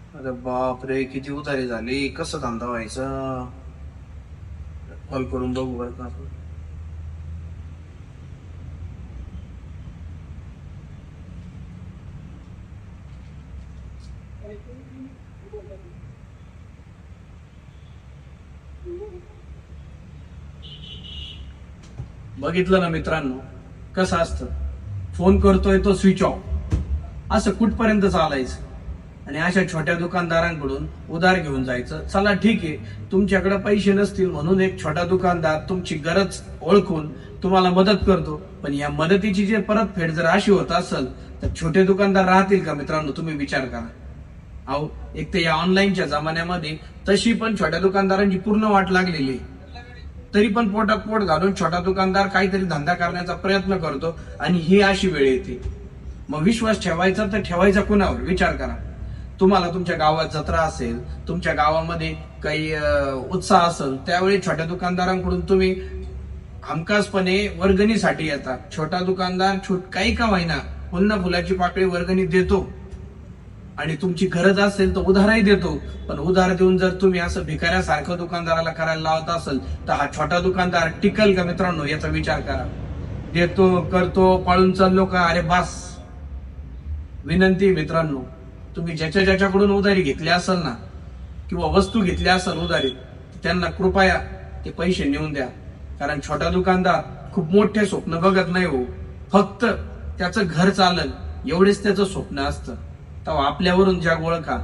अरे बाप रे, किती उतारी झाली, कसं धंदा व्हायचा. कॉल करून बघू बरं का आपण. बघितलं ना मित्रांनो, कसं असतं. फोन करतोय तो स्विच ऑफ, असं कुठपर्यंत चालायचं. आणि अशा छोट्या दुकानदारांकडून उधार घेऊन जायचं. चला ठीक आहे, तुमच्याकडे पैसे नसतील म्हणून एक छोटा दुकानदार तुमची गरज ओळखून तुम्हाला मदत करतो, पण या मदतीची जे परतफेड जर अशी होत असेल तर छोटे दुकानदार राहतील का मित्रांनो? तुम्ही विचार करा. अहो, एक तर या ऑनलाईनच्या जमान्यामध्ये तशी पण छोट्या दुकानदारांची पूर्ण वाट लागलेली आहे. तरी पण पोटात पोट घालून छोटा दुकानदार काहीतरी धंदा करण्याचा प्रयत्न करतो आणि ही अशी वेळ येते. मग विश्वास ठेवायचा तर ठेवायचा कुणावर? विचार करा. तुम्हाला तुमच्या गावात जत्रा असेल, तुमच्या गावामध्ये काही उत्साह असेल, त्यावेळी छोट्या दुकानदारांकडून तुम्ही हमखासपणे वर्गणीसाठी येतात. छोटा दुकानदार काही का होईना फुल फुलाची पाकळी वर्गणी देतो आणि तुमची गरज असेल तर उधारही देतो. पण उधार देऊन जर तुम्ही असं भिकाऱ्यासारखं दुकानदाराला करायला लावत असेल तर हा छोटा दुकानदार टिकल का मित्रांनो? याचा विचार करा. देतो, करतो, पळून चाललो का? अरे बास. विनंती मित्रांनो, तुम्ही ज्याच्याकडून उधारी घेतली असेल ना, किंवा वस्तू घेतली असेल उधारी, त्यांना कृपया ते पैसे नेऊन द्या. कारण छोटा दुकानदार खूप मोठे स्वप्न बघत नाही हो. फक्त त्याचं घर चालल एवढेच त्याचं स्वप्न असतं. तेव्हा आपल्यावरून जग ओळखा.